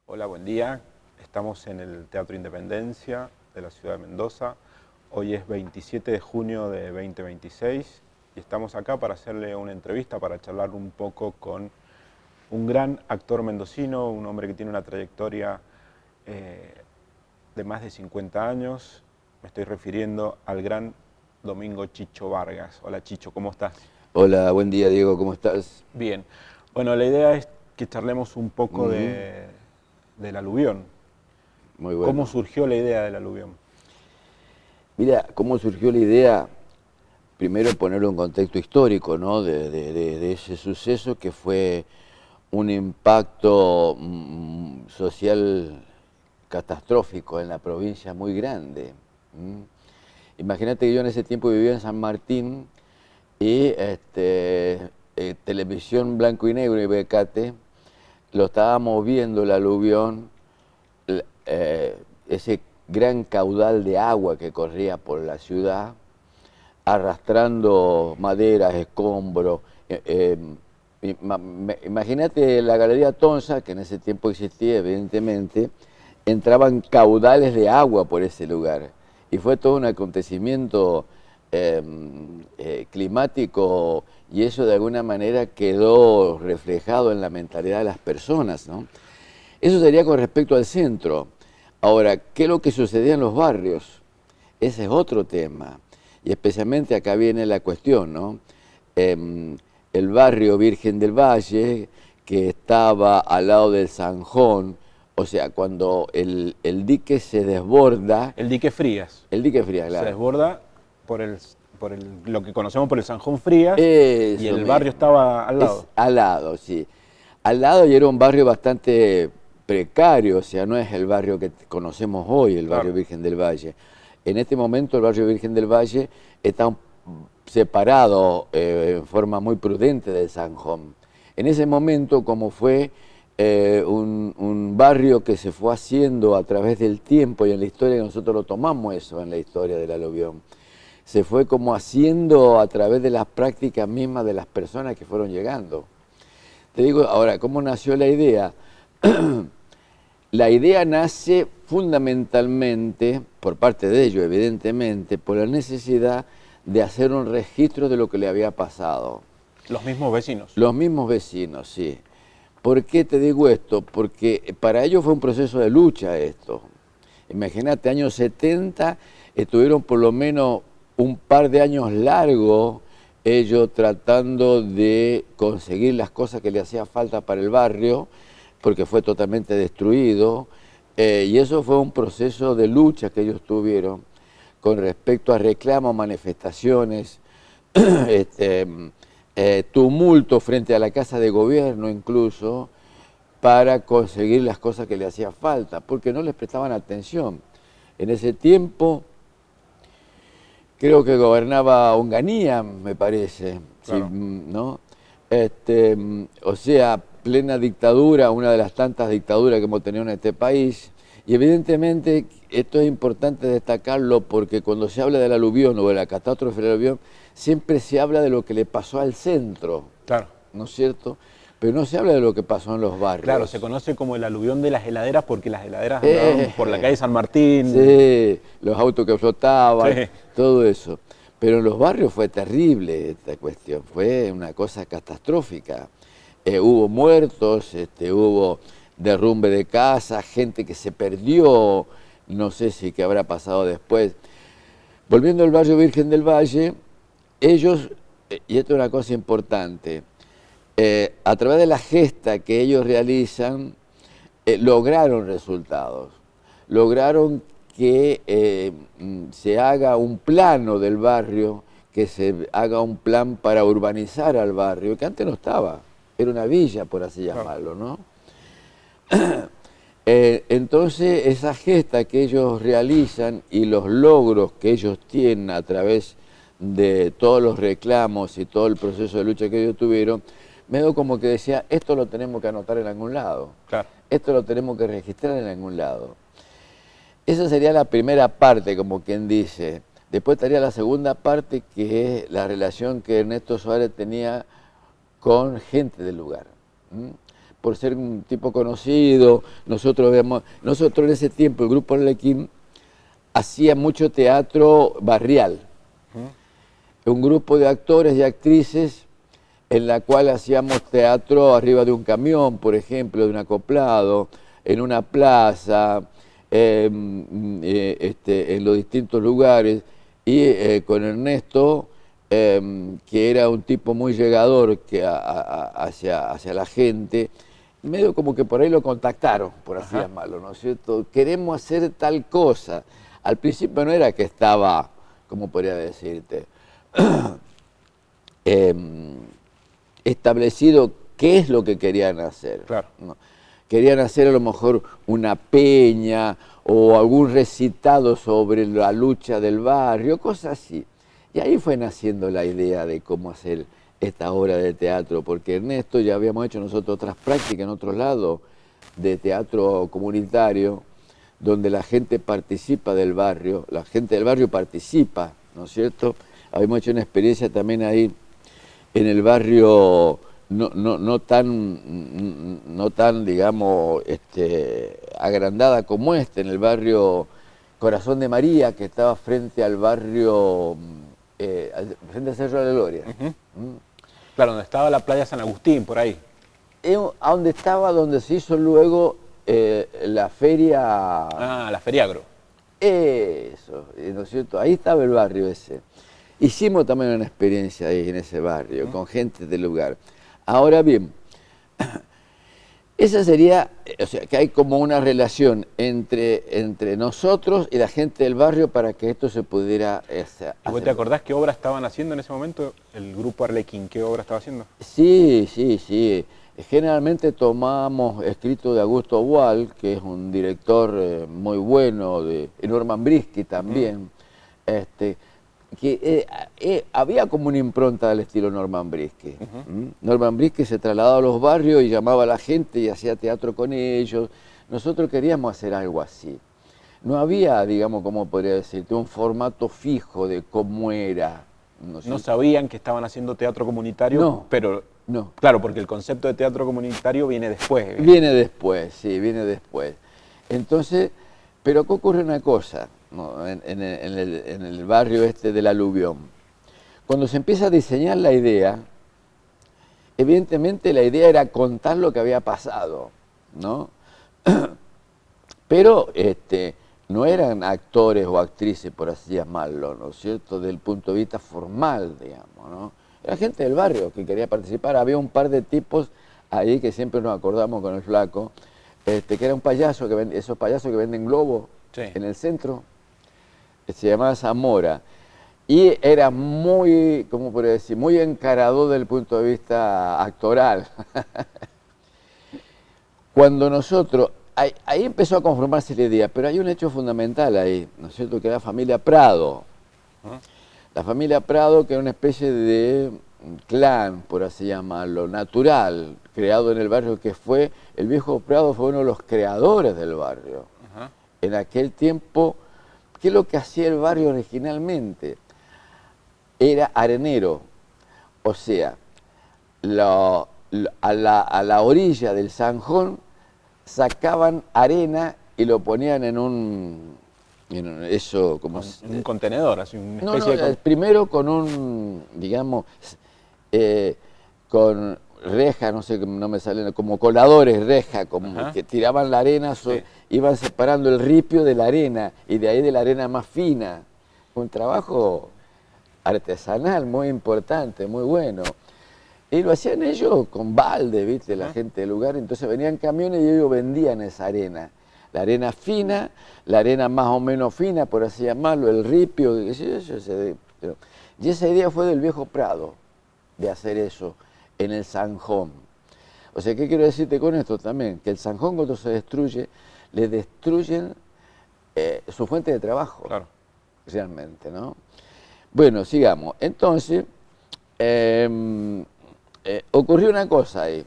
Hola, buen día. Estamos en el Teatro Independencia de la ciudad de Mendoza. Hoy es 27 de junio de 2026 y estamos acá para hacerle una entrevista, para charlar un poco con un gran actor mendocino, un hombre que tiene una trayectoria de más de 50 años. Me estoy refiriendo al gran Domingo Chicho Vargas. Hola Chicho, ¿cómo estás? Hola, buen día Diego, ¿cómo estás? Bien. Bueno, la idea es que charlemos un poco Ujú. del aluvión. Muy ¿Cómo bueno. surgió la idea del aluvión? Mira, ¿cómo surgió la idea? Primero ponerlo en contexto histórico, ¿no? De ese suceso que fue un impacto social catastrófico en la provincia muy grande. ¿M? Imagínate que yo en ese tiempo vivía en San Martín y televisión blanco y negro y Becate, lo estábamos viendo el aluvión, ese gran caudal de agua que corría por la ciudad, arrastrando maderas, escombros. Imagínate la Galería Tonsa, que en ese tiempo existía, evidentemente, entraban caudales de agua por ese lugar. Y fue todo un acontecimiento climático, y eso de alguna manera quedó reflejado en la mentalidad de las personas, ¿no? Eso sería con respecto al centro. Ahora, ¿qué es lo que sucedía en los barrios? Ese es otro tema. Y especialmente acá viene la cuestión, ¿no? El barrio Virgen del Valle, que estaba al lado del Zanjón, o sea, cuando el dique se desborda, El dique Frías. el dique Frías, Se claro. desborda lo que conocemos por el Sanjón Frías y Eso el barrio mismo. estaba al Es lado. al lado, sí. Al lado, y era un barrio bastante precario, o sea, no es el barrio que conocemos hoy, el barrio Claro. Virgen del Valle. En este momento el barrio Virgen del Valle está separado en forma muy prudente del Sanjón. En ese momento, como fue un barrio que se fue haciendo a través del tiempo, y en la historia nosotros lo tomamos eso, en la historia del aluvión, se fue como haciendo a través de las prácticas mismas de las personas que fueron llegando. Te digo ahora, ¿cómo nació la idea? La idea nace fundamentalmente, por parte de ellos evidentemente, por la necesidad de hacer un registro de lo que le había pasado. Los mismos vecinos. Los mismos vecinos, sí. ¿Por qué te digo esto? Porque para ellos fue un proceso de lucha esto. Imagínate, años 70, estuvieron por lo menos un par de años largos ellos tratando de conseguir las cosas que le hacía falta para el barrio, porque fue totalmente destruido, y eso fue un proceso de lucha que ellos tuvieron con respecto a reclamos, manifestaciones, este, tumulto frente a la Casa de Gobierno incluso, para conseguir las cosas que le hacía falta, porque no les prestaban atención. En ese tiempo creo que gobernaba Onganía, me parece, sí, Claro. ¿no? O sea, plena dictadura, una de las tantas dictaduras que hemos tenido en este país. Y evidentemente esto es importante destacarlo porque cuando se habla del aluvión o de la catástrofe del aluvión, siempre se habla de lo que le pasó al centro, Claro. ¿no es cierto? Pero no se habla de lo que pasó en los Claro, se barrios. conoce como el aluvión de las heladeras porque las heladeras andaban por la Eh, calle San Martín. sí, los autos que flotaban, Sí. todo eso. Pero en los barrios fue terrible esta cuestión, fue una cosa catastrófica. Hubo muertos, hubo derrumbe de casas, gente que se perdió, no sé si qué habrá pasado después. Volviendo al barrio Virgen del Valle, ellos, y esto es una cosa importante, a través de la gesta que ellos realizan, lograron resultados, lograron que se haga un plano del barrio, que se haga un plan para urbanizar al barrio, que antes no estaba, era una villa, por así Claro. llamarlo, ¿no? Entonces, esa gesta que ellos realizan y los logros que ellos tienen a través de todos los reclamos y todo el proceso de lucha que ellos tuvieron, me dio como que decía, esto lo tenemos que anotar en algún lado, Claro. esto lo tenemos que registrar en algún lado. Esa sería la primera parte, como quien dice. Después estaría la segunda parte, que es la relación que Ernesto Suárez tenía con gente del lugar. ¿M? por ser un tipo conocido. Nosotros en ese tiempo, el grupo Arlequín hacía mucho teatro barrial. Un grupo de actores y actrices en la cual hacíamos teatro arriba de un camión, por ejemplo, de un acoplado, en una plaza, en los distintos lugares, y con Ernesto, que era un tipo muy llegador hacia la gente, medio como que por ahí lo contactaron, por así llamarlo, ¿no es cierto? Queremos hacer tal cosa. Al principio no era que estaba, ¿cómo podría decirte? Establecido qué es lo que querían hacer. Claro. ¿No? Querían hacer a lo mejor una peña o algún recitado sobre la lucha del barrio, cosas así. Y ahí fue naciendo la idea de cómo hacer esta obra de teatro, porque Ernesto ya habíamos hecho nosotros otras prácticas en otros lados de teatro comunitario, donde la gente participa del barrio, la gente del barrio participa, ¿no es cierto? Habíamos hecho una experiencia también ahí en el barrio no tan, digamos, agrandada como en el barrio Corazón de María, que estaba frente al barrio, frente al Cerro de la Gloria. Claro, donde estaba la playa San Agustín, por ahí. A donde estaba, donde se hizo luego la feria... Ah, la Feriagro. Eso, ¿no es cierto? Ahí estaba el barrio ese. Hicimos también una experiencia ahí en ese barrio, con gente del lugar. Ahora bien, esa sería, o sea, que hay como una relación entre nosotros y la gente del barrio para que esto se pudiera hacer. ¿Y vos te acordás qué obra estaban haciendo en ese momento? El grupo Arlequín, ¿qué obra estaba haciendo? Sí. Generalmente tomamos escrito de Augusto Boal, que es un director muy bueno, de Norman Brisky también, que había como una impronta del estilo Norman Brisky. Norman Brisky se trasladaba a los barrios y llamaba a la gente y hacía teatro con ellos. Nosotros queríamos hacer algo así. No había, digamos, como podría decirte, un formato fijo de cómo era. No sabían que estaban haciendo teatro comunitario, no, pero no. Claro, porque el concepto de teatro comunitario viene después. Viene después, sí, viene después. Entonces, pero ¿qué ocurre una cosa, ¿no? en el barrio del Aluvión? Cuando se empieza a diseñar la idea, evidentemente la idea era contar lo que había pasado, ¿no? Pero no eran actores o actrices, por así llamarlo, ¿no es cierto?, desde el punto de vista formal, digamos, ¿no? Era gente del barrio que quería participar. Había un par de tipos ahí que siempre nos acordamos con el flaco, que era un payaso, esos payasos que venden globos en el centro, se llamaba Zamora. Y era muy, ¿cómo podría decir?, muy encarador desde el punto de vista actoral. Cuando nosotros, ahí empezó a conformarse la idea, pero hay un hecho fundamental ahí, ¿no es cierto?, que era la familia Prado. La familia Prado, que era una especie de clan, por así llamarlo, natural, creado en el barrio, que fue, el viejo Prado fue uno de los creadores del barrio. En aquel tiempo, ¿qué es lo que hacía el barrio originalmente? Era arenero, o sea, a la orilla del zanjón sacaban arena y lo ponían en un contenedor, así una especie de... Primero con un, digamos, con reja, no sé, no me salen, como coladores, reja, como que tiraban la arena, iban separando el ripio de la arena, y de ahí de la arena más fina. Un trabajo artesanal muy importante, muy bueno. Y lo hacían ellos con balde, ¿viste? La gente del lugar, entonces venían camiones y ellos vendían esa arena. La arena fina, la arena más o menos fina, por así llamarlo, el ripio. Y esa idea fue del viejo Prado, de hacer eso en el zanjón. O sea, ¿qué quiero decirte con esto también? Que el zanjón, cuando se destruye, le destruyen su fuente de trabajo, realmente, ¿no? Bueno, sigamos. Entonces, ocurrió una cosa ahí.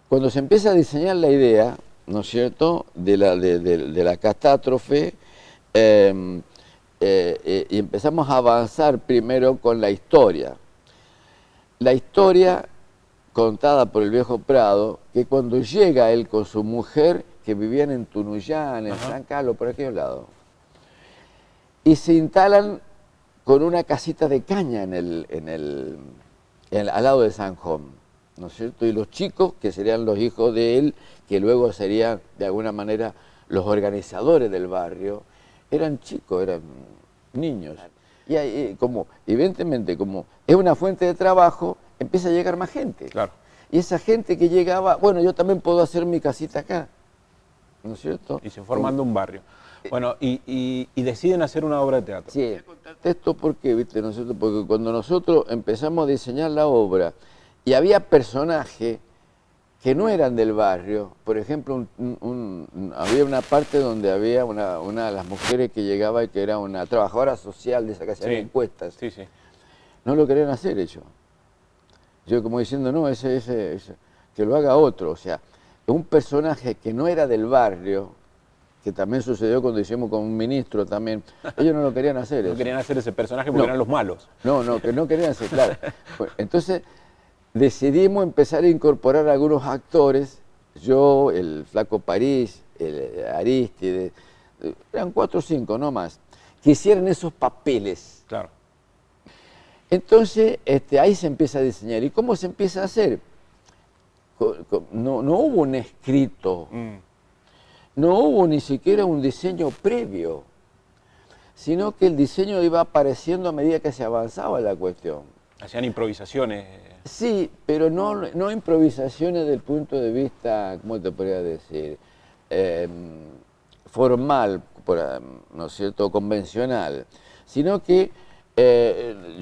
Cuando se empieza a diseñar la idea, ¿no es cierto?, de la catástrofe, y empezamos a avanzar primero con la historia. La historia contada por el viejo Prado, que cuando llega él con su mujer, que vivían en Tunuyán, en San Carlos, por aquellos lados, y se instalan con una casita de caña al lado de San Juan, ¿no es cierto? Y los chicos, que serían los hijos de él, que luego serían de alguna manera los organizadores del barrio, eran chicos, eran niños. Y ahí, como, evidentemente, como es una fuente de trabajo, empieza a llegar más gente. Claro. Y esa gente que llegaba, bueno, yo también puedo hacer mi casita acá, ¿no es cierto? Y se formando un barrio. Bueno, y deciden hacer una obra de teatro. Sí, esto porque, ¿viste? ¿No es cierto? Porque cuando nosotros empezamos a diseñar la obra y había personajes que no eran del barrio, por ejemplo, había una parte donde había una de las mujeres que llegaba y que era una trabajadora social de esa que hacía encuestas. Sí, sí. No lo querían hacer ellos. Yo como diciendo, no, ese, que lo haga otro. O sea, un personaje que no era del barrio, que también sucedió cuando hicimos con un ministro también, ellos no lo querían hacer. No querían hacer ese personaje porque eran los malos. No, que no querían hacer, claro. Bueno, entonces decidimos empezar a incorporar a algunos actores, yo, el Flaco París, el Aristide, eran 4 o 5, no más, que hicieran esos papeles. Claro. Entonces, ahí se empieza a diseñar. ¿Y cómo se empieza a hacer? No hubo un escrito, no hubo ni siquiera un diseño previo, sino que el diseño iba apareciendo a medida que se avanzaba la cuestión. Hacían improvisaciones. Sí, pero no improvisaciones desde el punto de vista, ¿cómo te podría decir? Formal, ¿no es cierto?, convencional, sino que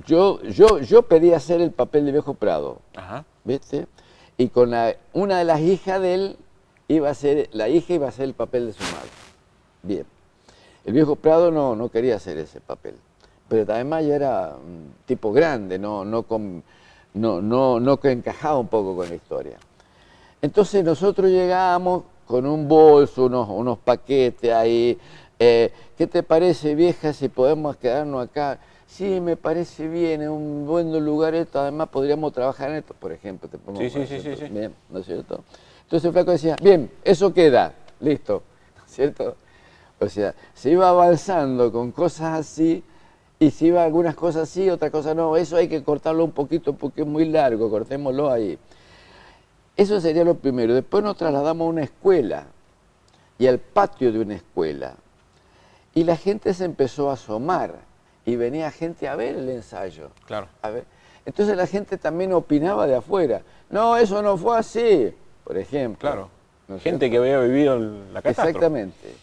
yo pedí hacer el papel de Viejo Prado, ¿viste? Y con una de las hijas de él, la hija iba a hacer el papel de su madre. Bien. El Viejo Prado no quería hacer ese papel, pero además ya era un tipo grande, que encajaba un poco con la historia. Entonces nosotros llegamos con un bolso, unos paquetes ahí. ¿Qué te parece, vieja, si podemos quedarnos acá? Sí, me parece bien, es un buen lugar esto, además podríamos trabajar en esto, por ejemplo. Sí. Bien, ¿no es cierto? Entonces el flaco decía, bien, eso queda, listo, ¿no es cierto? O sea, se iba avanzando con cosas así, y si iba algunas cosas sí, otras cosas no, eso hay que cortarlo un poquito porque es muy largo, cortémoslo ahí. Eso sería lo primero. Después nos trasladamos a una escuela y al patio de una escuela. Y la gente se empezó a asomar y venía gente a ver el ensayo. Claro. A ver. Entonces la gente también opinaba de afuera. No, eso no fue así, por ejemplo. Claro. ¿No es Gente cierto? que había vivido la catástrofe. Exactamente.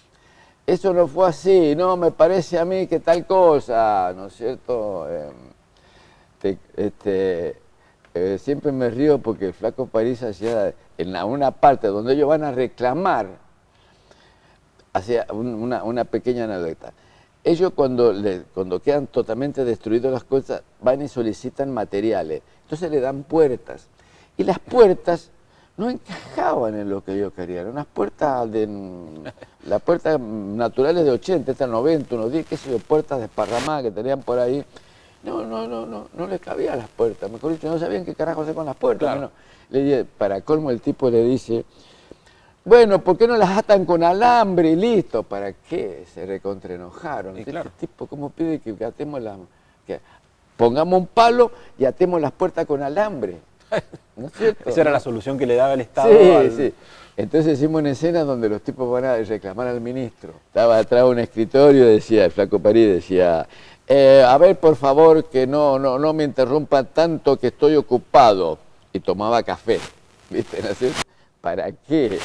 Eso no fue así, no, me parece a mí que tal cosa, ¿no es cierto? Siempre me río porque el Flaco París hacía en una parte donde ellos van a reclamar, hacía una pequeña anécdota. Ellos cuando quedan totalmente destruidas las cosas, van y solicitan materiales, entonces le dan puertas. Y las puertas no encajaban en lo que ellos querían. Unas puertas las puertas naturales de 80, estas 90, unos 10, qué sé yo, puertas desparramadas que tenían por ahí. No les cabían las puertas. Mejor dicho, no sabían qué carajo hacer con las puertas. Claro. Bueno, le dije, para colmo el tipo le dice, bueno, ¿por qué no las atan con alambre y listo? ¿Para qué? Se recontraenojaron. Claro. Este tipo, ¿cómo pide que atemos que pongamos un palo y atemos las puertas con alambre? ¿No es cierto? Esa era la solución que le daba el Estado. Sí. Entonces hicimos una escena donde los tipos van a reclamar al ministro. Estaba atrás de un escritorio, decía, el Flaco París decía, a ver, por favor, que no me interrumpan tanto que estoy ocupado. Y tomaba café, ¿viste? ¿No es cierto? ¿Para qué?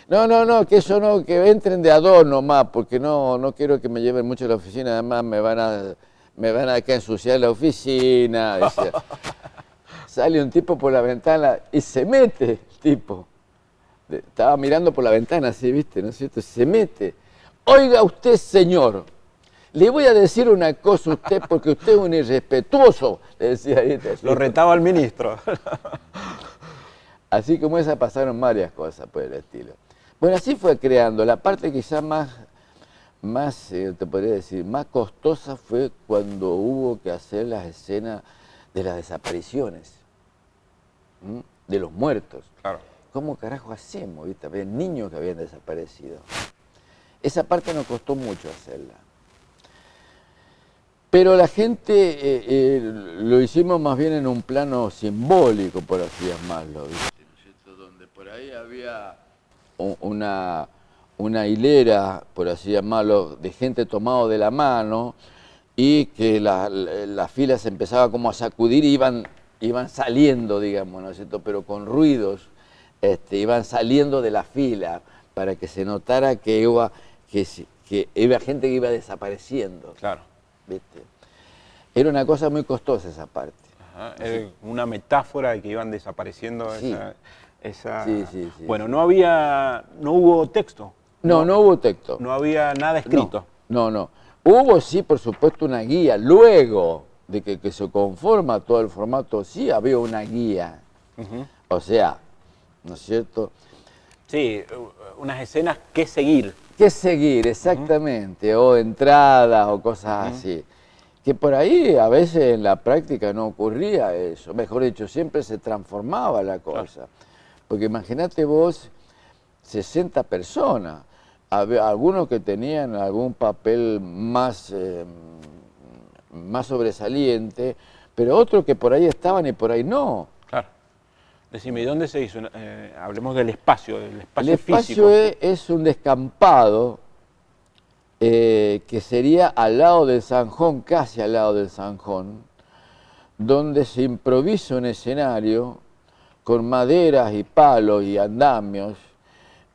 No, que eso no, que entren de a dos nomás, porque no quiero que me lleven mucho a la oficina, además me van a acá ensuciar la oficina. Decía. Sale un tipo por la ventana y se mete el tipo. Estaba mirando por la ventana así, ¿viste? ¿No es cierto? Se mete. Oiga usted, señor, le voy a decir una cosa a usted porque usted es un irrespetuoso, le decía ahí. Lo retaba al ministro. Así como esa pasaron varias cosas por el estilo. Bueno, así fue creando. La parte quizá más te podría decir, más costosa fue cuando hubo que hacer las escenas de las desapariciones. de los muertos. Claro. ¿Cómo carajo hacemos? ¿Viste? Había niños que habían desaparecido. Esa parte nos costó mucho hacerla. Pero la gente lo hicimos más bien en un plano simbólico, por así llamarlo, ¿viste? ¿No es cierto? Donde por ahí había una hilera, por así llamarlo, de gente tomado de la mano y que la fila se empezaba como a sacudir y iban saliendo, digamos, ¿no es cierto? Pero con ruidos, iban saliendo de la fila para que se notara que iba gente que iba desapareciendo. Claro. ¿Viste? Era una cosa muy costosa esa parte. Ajá, era una metáfora de que iban desapareciendo Sí. Sí. Bueno, no hubo texto. No hubo texto. No había nada escrito. No. Hubo, sí, por supuesto, una guía. Luego de que se conforma todo el formato, sí había una guía. Ujú. O sea, ¿no es cierto? Sí, unas escenas que seguir. ¿Qué seguir exactamente? O entradas o cosas así. Que por ahí a veces en la práctica no ocurría eso. Mejor dicho, siempre se transformaba la cosa. Porque imagínate vos, 60 personas. Había algunos que tenían algún papel más sobresaliente, pero otros que por ahí estaban y por ahí no. Claro. Decime, ¿y dónde se hizo? Hablemos del espacio El físico. espacio es un descampado que sería al lado del Zanjón, casi al lado del Zanjón, donde se improvisa un escenario con maderas y palos y andamios,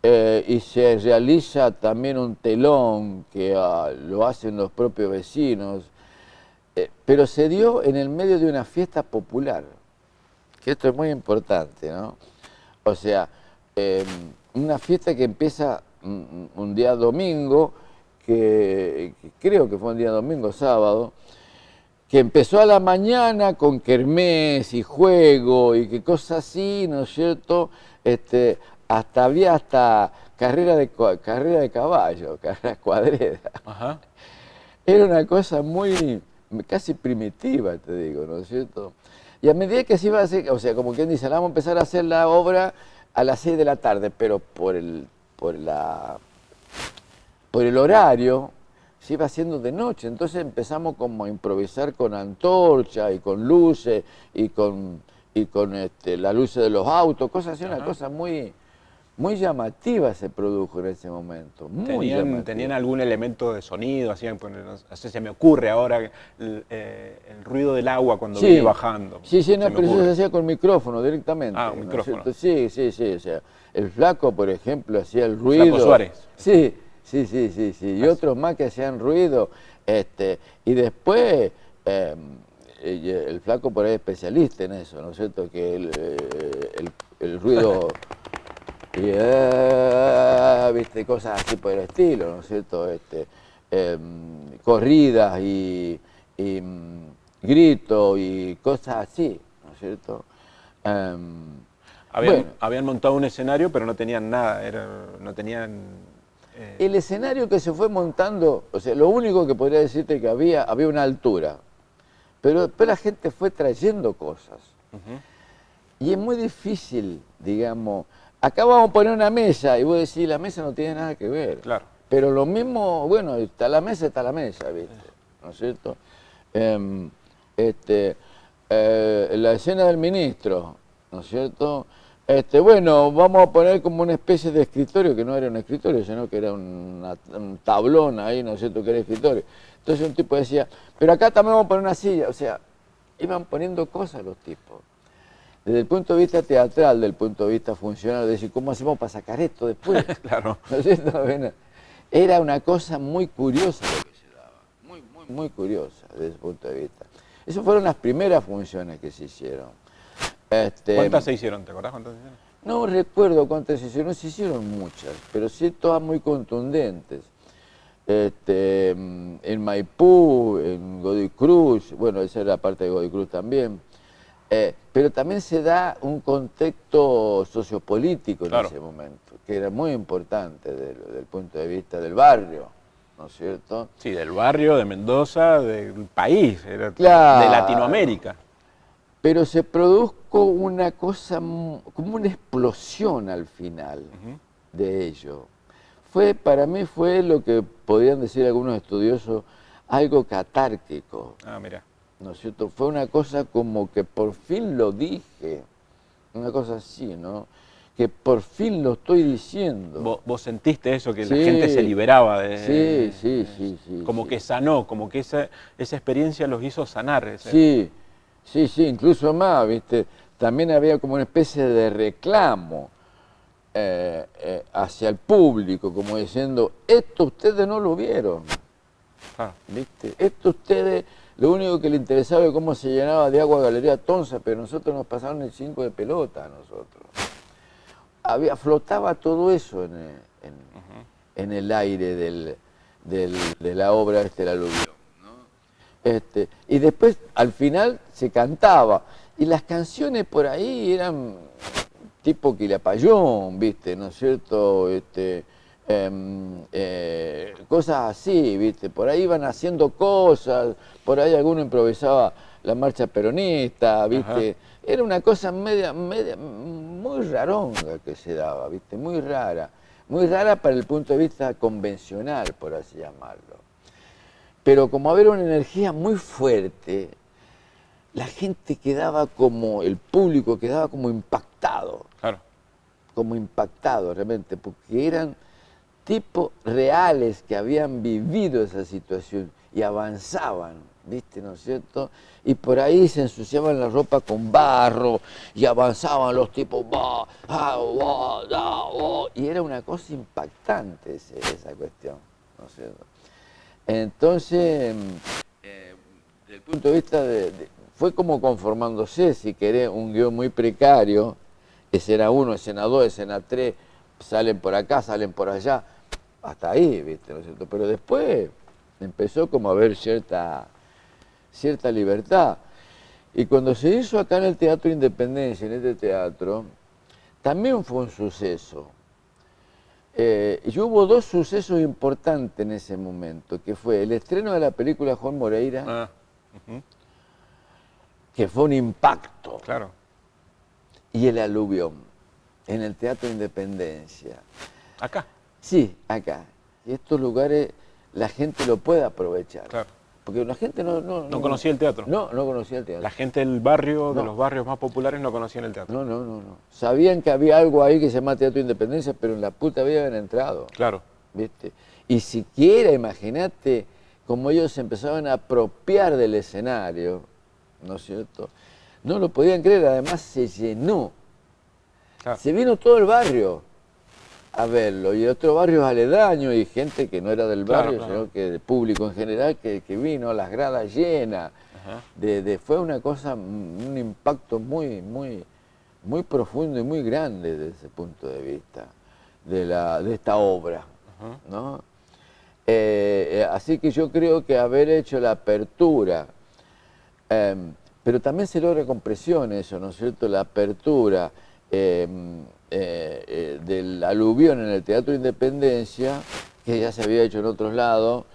y se realiza también un telón que lo hacen los propios vecinos, pero se dio en el medio de una fiesta popular, que esto es muy importante, ¿no? O sea, una fiesta que empieza un día domingo, que creo que fue un día domingo, sábado, que empezó a la mañana con kermés y juego y que cosas así, ¿no es cierto? Había carrera de caballo, carrera cuadrera. Ajá. Era una cosa casi primitiva, te digo, ¿no es cierto? Y a medida que se iba a hacer, o sea, como quien dice, vamos a empezar a hacer la obra a las 6 de la tarde, pero por el horario se iba haciendo de noche, entonces empezamos como a improvisar con antorcha y con luces y con las luces de los autos, cosas así, una cosa muy llamativa se produjo en ese momento, muy llamativa. ¿Tenían algún elemento de sonido? No sé, se me ocurre ahora el ruido del agua cuando viene bajando. Sí, no, pero eso se hacía con micrófono directamente. Ah, un micrófono. ¿No es cierto? Sí, o sea, el Flaco, por ejemplo, hacía el ruido. Flaco Suárez. Sí, y otros más que hacían ruido, y después el Flaco por ahí es especialista en eso, ¿no es cierto? Que el ruido, viste, cosas así por el estilo, ¿no es cierto? Corridas y gritos y cosas así, ¿no es cierto? Habían montado un escenario, pero no tenían nada, no tenían... El escenario que se fue montando, o sea, lo único que podría decirte que había una altura, pero después la gente fue trayendo cosas. Y es muy difícil, digamos, acá vamos a poner una mesa y vos decís, la mesa no tiene nada que ver. Claro. Pero lo mismo, bueno, está la mesa, ¿viste? ¿No es cierto? La escena del ministro, ¿no es cierto? Bueno, vamos a poner como una especie de escritorio, que no era un escritorio, sino que era un tablón ahí, ¿no es cierto?, que era escritorio. Entonces un tipo decía, pero acá también vamos a poner una silla. O sea, iban poniendo cosas los tipos. Desde el punto de vista teatral, desde el punto de vista funcional, de decir, ¿cómo hacemos para sacar esto después? Claro. ¿No es cierto? Bueno, era una cosa muy curiosa lo que se daba, muy curiosa desde ese punto de vista. Esas fueron las primeras funciones que se hicieron. ¿Cuántas se hicieron? ¿Te acordás cuántas se hicieron? No recuerdo cuántas se hicieron muchas, pero sí todas muy contundentes. En Maipú, en Godoy Cruz, bueno, esa era parte de Godoy Cruz también, pero también se da un contexto sociopolítico en ese momento, que era muy importante desde el punto de vista del barrio, ¿no es cierto? Sí, del barrio, de Mendoza, del país, Claro. de Latinoamérica. pero se produjo una cosa, como una explosión al final de ello. Para mí fue lo que podrían decir algunos estudiosos, algo catárquico. Ah, mira. ¿No es cierto? Fue una cosa como que por fin lo dije, una cosa así, ¿no? Que por fin lo estoy diciendo. ¿Vos sentiste eso, que Sí, la gente se liberaba sí. como que sanó, como que esa experiencia los hizo sanar? Sí, incluso más, ¿viste? También había como una especie de reclamo hacia el público, como diciendo, esto ustedes no lo vieron, ¿viste? Esto ustedes, lo único que les interesaba es cómo se llenaba de agua Galería Tonza, pero nosotros nos pasaron el 5 de pelota a nosotros. Flotaba todo eso en el aire de la obra del aluvión, ¿no? Y después, al final, se cantaba. Y las canciones por ahí eran tipo Quilapayún, ¿viste? ¿No es cierto? Cosas así, ¿viste? Por ahí iban haciendo cosas, por ahí alguno improvisaba la marcha peronista, ¿viste? Ajá. Era una cosa media, muy raronga que se daba, ¿viste? Muy rara para el punto de vista convencional, por así llamarlo. Pero como había una energía muy fuerte, la gente quedaba como, el público quedaba como impactado. Claro. Como impactado realmente, porque eran tipos reales que habían vivido esa situación y avanzaban, ¿viste? ¿No es cierto? Y por ahí se ensuciaban la ropa con barro y avanzaban los tipos, y era una cosa impactante esa cuestión, ¿no es cierto? Entonces, desde el punto de vista fue como conformándose, si querés, un guión muy precario, escena 1, escena 2, escena 3, salen por acá, salen por allá, hasta ahí, ¿viste? ¿No es cierto? Pero después empezó como a haber cierta libertad. Y cuando se hizo acá en el Teatro Independencia, en este teatro, también fue un suceso. Y hubo dos sucesos importantes en ese momento, que fue el estreno de la película Juan Moreira, que fue un impacto. Claro. Y el aluvión, en el Teatro Independencia. ¿Acá? Sí, acá. Y estos lugares la gente lo puede aprovechar. Claro. Porque la gente no conocía el teatro. No conocía el teatro. La gente del barrio, de los barrios más populares, no conocían el teatro. No. Sabían que había algo ahí que se llama Teatro Independencia, pero en la puta vida habían entrado. Claro. ¿Viste? Y siquiera, imagínate, como ellos se empezaban a apropiar del escenario, ¿no es cierto? No lo podían creer, además se llenó. Claro. Se vino todo el barrio a verlo, y otros barrios aledaños, y gente que no era del barrio, sino que del público en general, que vino, las gradas llenas. Fue una cosa, un impacto muy profundo y muy grande desde ese punto de vista de esta obra, ¿no? Así que yo creo que haber hecho la apertura, pero también se logra con presión eso, ¿no es cierto? La apertura del aluvión en el Teatro Independencia, que ya se había hecho en otros lados,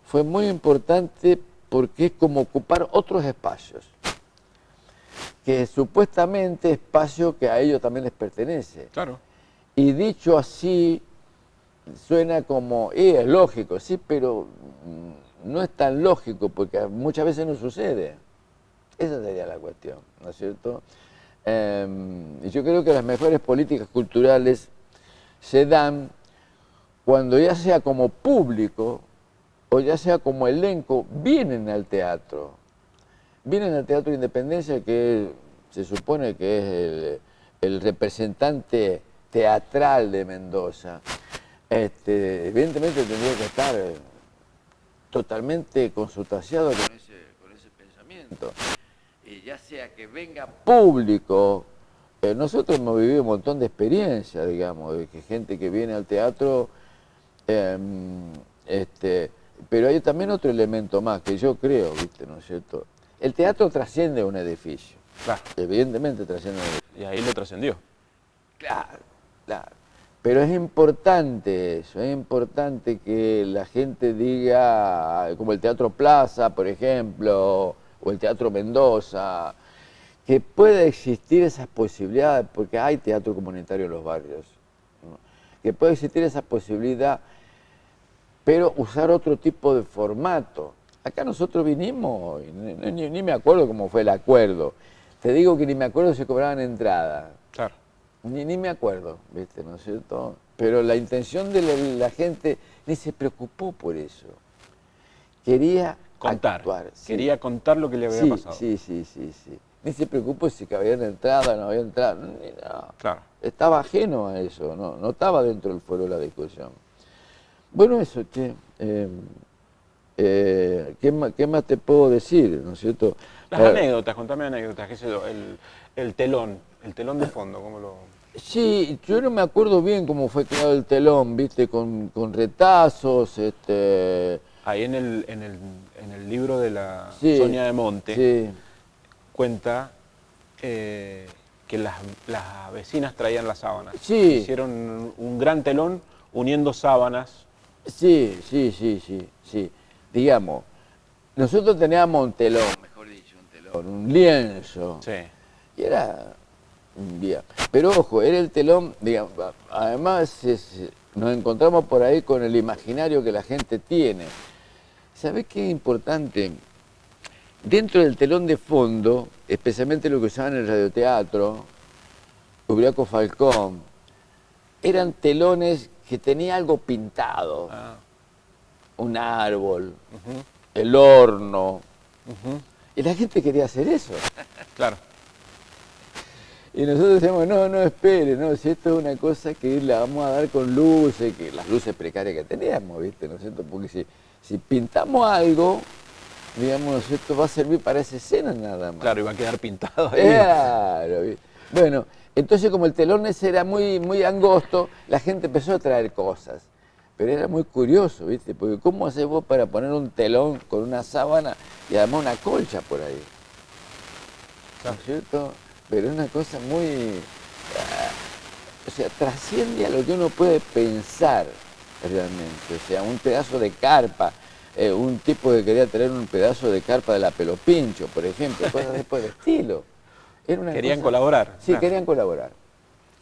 fue muy importante porque es como ocupar otros espacios, que supuestamente espacio que a ellos también les pertenece. Claro. Y dicho así, suena como, es lógico, sí, pero no es tan lógico porque muchas veces no sucede. Esa sería la cuestión, ¿no es cierto? Y yo creo que las mejores políticas culturales se dan cuando ya sea como público o ya sea como elenco, vienen al teatro. Vienen al Teatro Independencia, que se supone que es el representante teatral de Mendoza. Evidentemente tendría que estar totalmente consustanciado con ese pensamiento. Y ya sea que venga público, nosotros hemos vivido un montón de experiencias, digamos, de que gente que viene al teatro, pero hay también otro elemento más que yo creo, ¿viste? ¿No es cierto? El teatro trasciende un edificio. Claro. Evidentemente trasciende un edificio. Y ahí lo trascendió. Claro. Pero es importante eso, es importante que la gente diga, como el Teatro Plaza, por ejemplo, o el Teatro Mendoza, que pueda existir esas posibilidades, porque hay teatro comunitario en los barrios, ¿no? Que pueda existir esa posibilidad, pero usar otro tipo de formato. Acá nosotros vinimos, y ni me acuerdo cómo fue el acuerdo. Te digo que ni me acuerdo si cobraban entrada. Claro. Ni me acuerdo, ¿viste? ¿No es cierto? Pero la intención de la gente ni se preocupó por eso. Quería Contar. actuar. Sí. Quería contar lo que le había pasado. Sí. Ni se preocupó si había entrada o no había entrada. No. Claro. Estaba ajeno a eso, no estaba dentro del fuero de la discusión. Bueno, eso, che. ¿Qué más te puedo decir? ¿No es cierto? Las anécdotas, contame anécdotas, qué sé yo, el telón de fondo, ¿cómo lo...? Sí, yo no me acuerdo bien cómo fue creado el telón, viste, con retazos, Ahí en el libro de la sí, Sonia de Monte, sí, cuenta que las vecinas traían las sábanas. Sí. Hicieron un gran telón uniendo sábanas. sí. Digamos, nosotros teníamos un telón, mejor dicho, un lienzo. Sí. Y era un día. Pero ojo, era el telón, digamos, además nos encontramos por ahí con el imaginario que la gente tiene. ¿Sabés qué es importante? Dentro del telón de fondo, especialmente lo que usaban en el radioteatro, Ubriaco Falcón, eran telones que tenía algo pintado. Un árbol, el horno. Y la gente quería hacer eso. Claro. Y nosotros decíamos, no, espere, no, si esto es una cosa que la vamos a dar con luces, que las luces precarias que teníamos, ¿viste? ¿No es cierto? Porque si pintamos algo, digamos, ¿no es cierto? Va a servir para esa escena nada más. Claro, iba a quedar pintado ahí. Claro. Bueno, entonces como el telón ese era muy angosto, la gente empezó a traer cosas. Pero era muy curioso, ¿viste? Porque ¿cómo haces vos para poner un telón con una sábana y además una colcha por ahí? ¿No es cierto? Pero es una cosa muy... o sea, trasciende a lo que uno puede pensar realmente. O sea, un pedazo de carpa, un tipo que quería tener un pedazo de carpa de la Pelopincho, por ejemplo, cosas de por el estilo. Era una Querían cosa... colaborar. Sí, Claro. querían colaborar.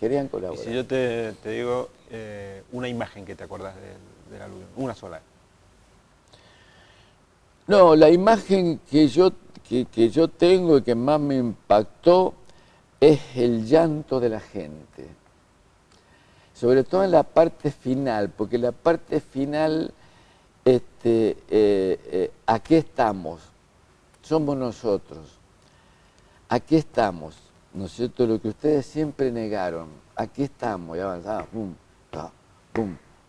Querían colaborar. Y si yo te digo una imagen que te acordás del aluvión, una sola. No, la imagen que yo tengo y que más me impactó es el llanto de la gente. Sobre todo en la parte final, porque la parte final, aquí estamos, somos nosotros, aquí estamos, ¿no es cierto? Lo que ustedes siempre negaron, aquí estamos, y avanzamos, pum,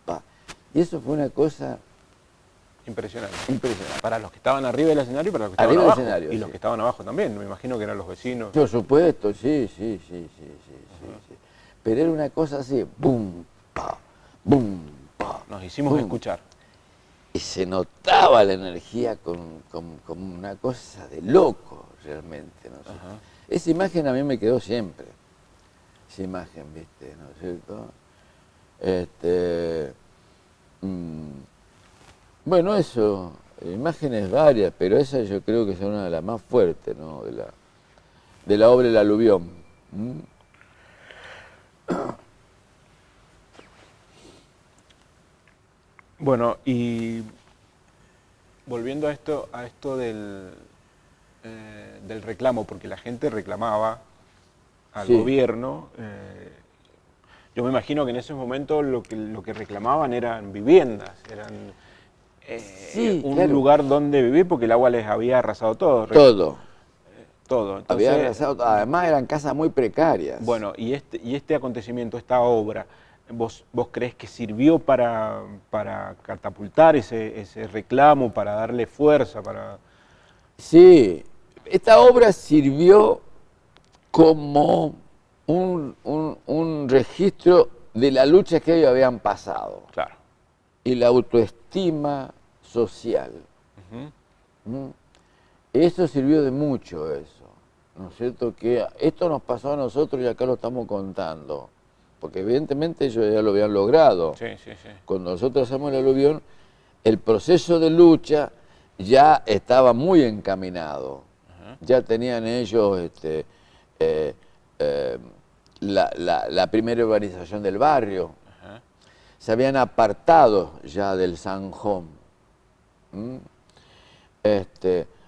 pa. Y eso fue una cosa impresionante. impresionante. Para los que estaban arriba del escenario y para los que estaban Arriba del abajo. escenario, Y sí. los que estaban abajo también, me imagino que eran los vecinos. Por supuesto, sí. Pero era una cosa así, bum, pa. Nos hicimos Bum. escuchar. Y se notaba la energía como una cosa de loco, realmente, ¿no es cierto? Esa imagen a mí me quedó siempre. Esa imagen, ¿viste? ¿No es cierto? Bueno, eso, imágenes varias, pero esa yo creo que es una de las más fuertes, ¿no? De la obra El Aluvión. Bueno, y volviendo a esto del reclamo, porque la gente reclamaba al Sí. gobierno, yo me imagino que en ese momento lo que reclamaban eran viviendas, eran Sí, un claro. lugar donde vivir, porque el agua les había arrasado todo. Todo. Todo. Había Entonces, arrasado, además eran casas muy precarias. bueno, y este acontecimiento, esta obra, ¿vos creés que sirvió para catapultar ese reclamo, para darle fuerza, para...? Sí, esta obra sirvió como un registro de la lucha que ellos habían pasado Claro. y la autoestima social. Eso sirvió de mucho, eso, ¿no es cierto? Que esto nos pasó a nosotros y acá lo estamos contando, porque evidentemente ellos ya lo habían logrado. Sí. Cuando nosotros hacemos el aluvión, el proceso de lucha ya estaba muy encaminado. Ya tenían ellos la primera urbanización del barrio. Ajá. Se habían apartado ya del Sanjón.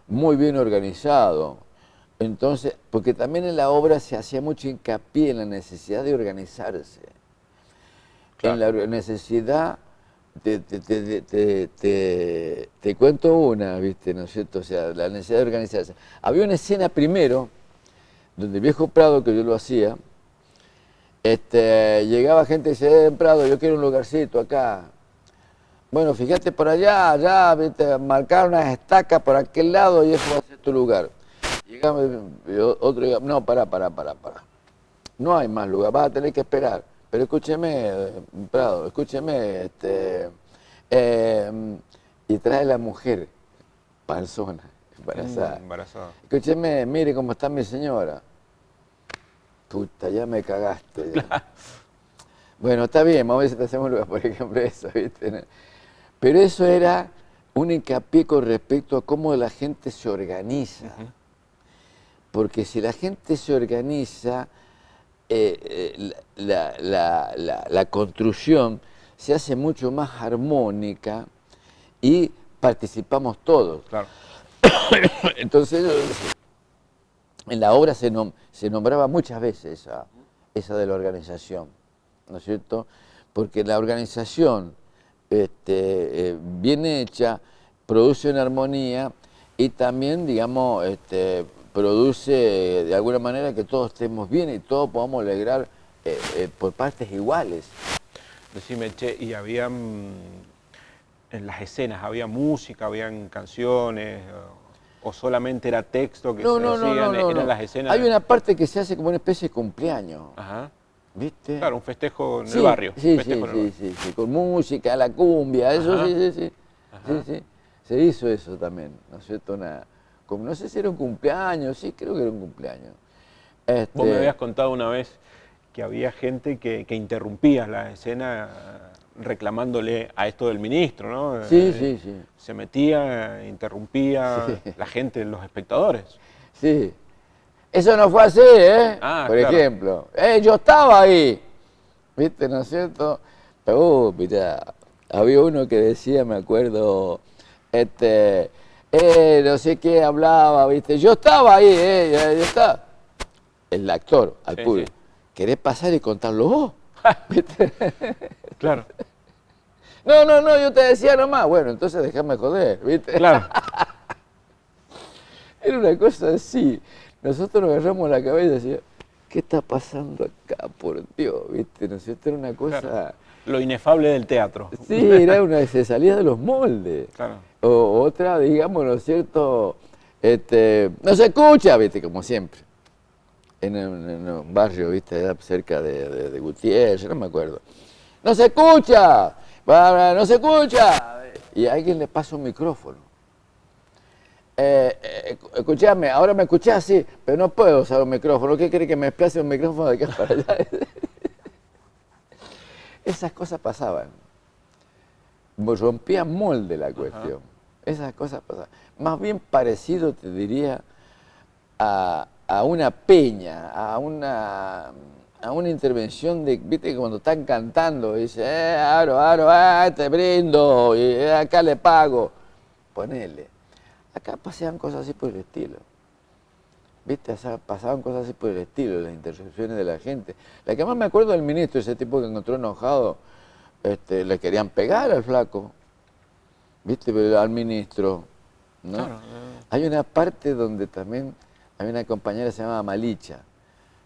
Muy bien organizado. Entonces, porque también en la obra se hacía mucho hincapié en la necesidad de organizarse, Claro. en la necesidad, te cuento una, ¿viste? ¿No es cierto? O sea, la necesidad de organizarse. Había una escena primero, donde el Viejo Prado, que yo lo hacía, llegaba gente y decía, Prado, yo quiero un lugarcito acá. Bueno, fíjate por allá, ¿viste? Marcar unas estacas por aquel lado y eso va a ser tu lugar. Llegaba otro, diga, no, pará. No hay más lugar, vas a tener que esperar. Pero escúcheme, Prado, escúcheme, y trae la mujer, panzona, embarazada. Escúcheme, mire cómo está mi señora. Puta, ya me cagaste. Ya. Bueno, está bien, vamos a ver si te hacemos lugar, por ejemplo, eso, ¿viste? Pero eso era un hincapié con respecto a cómo la gente se organiza. Porque si la gente se organiza, la construcción se hace mucho más armónica y participamos todos. Claro. Entonces, en la obra se nombraba muchas veces esa de la organización, ¿no es cierto? Porque la organización bien hecha produce una armonía y también, digamos, produce de alguna manera que todos estemos bien y todos podamos alegrar por partes iguales. Decime, che, y habían, en las escenas, ¿había música, habían canciones, o solamente era texto que se decían, eran las escenas? Hay una parte que se hace como una especie de cumpleaños. Ajá. ¿Viste? Claro, un festejo en el barrio. Sí, con música, la cumbia, eso. Ajá. Sí. Se hizo eso también, ¿no es cierto? Como no sé si era un cumpleaños, sí, creo que era un cumpleaños. Vos me habías contado una vez que había gente que interrumpía la escena reclamándole a esto del ministro, ¿no? Sí. Se metía, interrumpía la gente, los espectadores. Sí. Eso no fue así, ¿eh? Por ejemplo. Yo estaba ahí, ¿viste? ¿No es cierto? Pero, mirá, había uno que decía, me acuerdo, no sé qué hablaba, ¿viste? Yo estaba ahí, yo estaba. El actor, al público. Sí. ¿Querés pasar y contarlo vos? ¿Viste? Claro. No, yo te decía nomás. Bueno, entonces déjame joder, ¿viste? Claro. Era una cosa así. Nosotros nos agarramos la cabeza y decíamos, ¿qué está pasando acá, por Dios? ¿Viste? ¿No es cierto? Era una cosa... Claro. Lo inefable del teatro. Sí, era una... se salía de los moldes. Claro. O otra, digamos, ¿no es cierto? No se escucha, ¿viste? Como siempre. En un barrio, ¿viste? Cerca de Gutiérrez, no me acuerdo. ¡No se escucha! ¡No se escucha! Y a alguien le pasa un micrófono. Escuchame, ahora me escuchás, sí, pero no puedo usar un micrófono. ¿Qué quiere que me desplace un micrófono de acá para allá? Esas cosas pasaban. Rompían molde la cuestión. Ajá. Esas cosas pasaban. Más bien parecido, te diría, a una peña, a una intervención de, viste, cuando están cantando, dice, te brindo, y acá le pago. Ponele. Acá pasaban cosas así por el estilo. ¿Viste? Pasaban cosas así por el estilo, las interrupciones de la gente. La que más me acuerdo del ministro, ese tipo que encontró enojado, le querían pegar al flaco. ¿Viste? Pero al ministro, ¿no? Claro. Hay una parte donde también hay una compañera que se llama Malicha,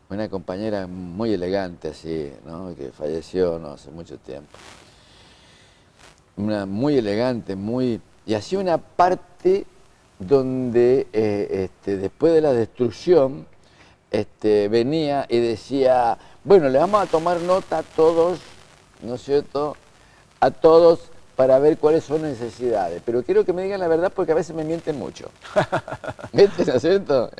una compañera muy elegante así, ¿no? Que falleció no hace mucho tiempo. Una muy elegante, y hacía una parte donde después de la destrucción venía y decía, bueno, le vamos a tomar nota a todos, ¿no es cierto?, a todos para ver cuáles son las necesidades, pero quiero que me digan la verdad porque a veces me mienten mucho. ¿Viste, no es cierto?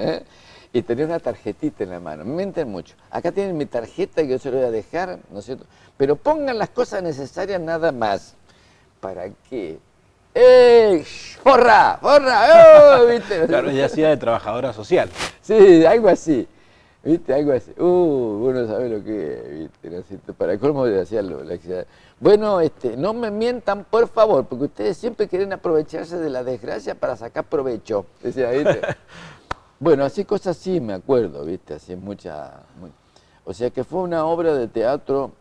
Y tenía una tarjetita en la mano, me mienten mucho. Acá tienen mi tarjeta que yo se la voy a dejar, ¿no es cierto?, pero pongan las cosas necesarias nada más. ¿Para qué? ¡Forra! ¡Forra! ¡Oh! ¿Viste? Claro, ella hacía de trabajadora social. Sí, algo así. ¿Viste? Algo así. Uno sabe lo que es, ¿viste? ¿No es cierto? Para el colmo de hacer la actividad. Bueno, no me mientan, por favor, porque ustedes siempre quieren aprovecharse de la desgracia para sacar provecho. Decía, ¿viste? Bueno, así cosas sí me acuerdo, ¿viste? Así o sea que fue una obra de teatro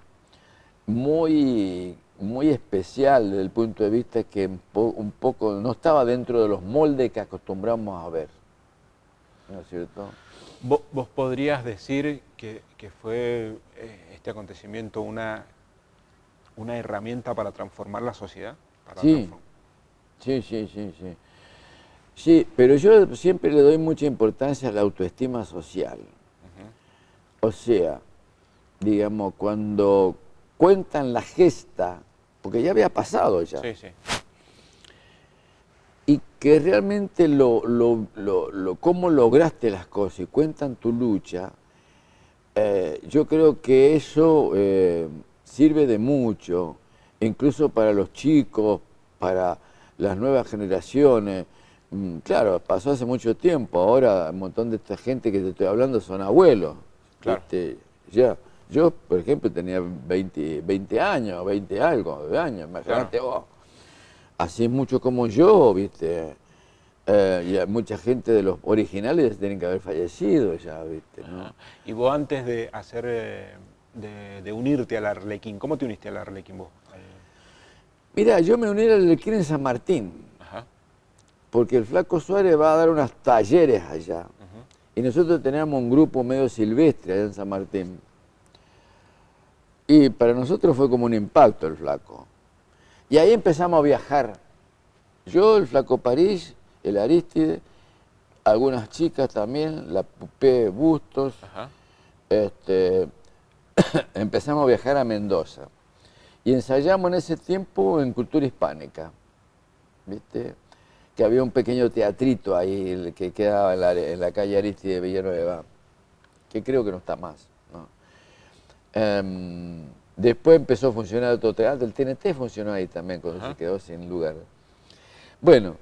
muy, muy especial desde el punto de vista que un poco no estaba dentro de los moldes que acostumbramos a ver, ¿no es cierto? ¿Vos podrías decir que fue este acontecimiento una herramienta para transformar la sociedad? Sí, sí, sí, sí, sí. Sí, pero yo siempre le doy mucha importancia a la autoestima social. O sea, digamos, cuando cuentan la gesta, porque ya había pasado ya, Sí, sí. y que realmente cómo lograste las cosas y cuentan tu lucha, yo creo que eso sirve de mucho, incluso para los chicos, para las nuevas generaciones. Claro, pasó hace mucho tiempo, ahora un montón de esta gente que te estoy hablando son abuelos. Claro. Ya. Yo, por ejemplo, tenía 20 años, 20 algo de años, imagínate vos. Así es mucho como yo, ¿viste? Y mucha gente de los originales tienen que haber fallecido ya, ¿viste? ¿No? Y vos antes de hacer, de unirte al Arlequín, ¿cómo te uniste al Arlequín vos? Mira, yo me uní al Arlequín en San Martín, Ajá. porque el Flaco Suárez va a dar unos talleres allá. Y nosotros teníamos un grupo medio silvestre allá en San Martín. Y para nosotros fue como un impacto el Flaco. Y ahí empezamos a viajar. Yo, el Flaco París, el Aristide, algunas chicas también, la Pupé Bustos. Ajá. Empezamos a viajar a Mendoza. Y ensayamos en ese tiempo en Cultura Hispánica. ¿Viste? Que había un pequeño teatrito ahí que quedaba en la calle Aristide de Villanueva, que creo que no está más, ¿no? Después empezó a funcionar otro teatro, el TNT funcionó ahí también cuando se quedó sin lugar. Bueno,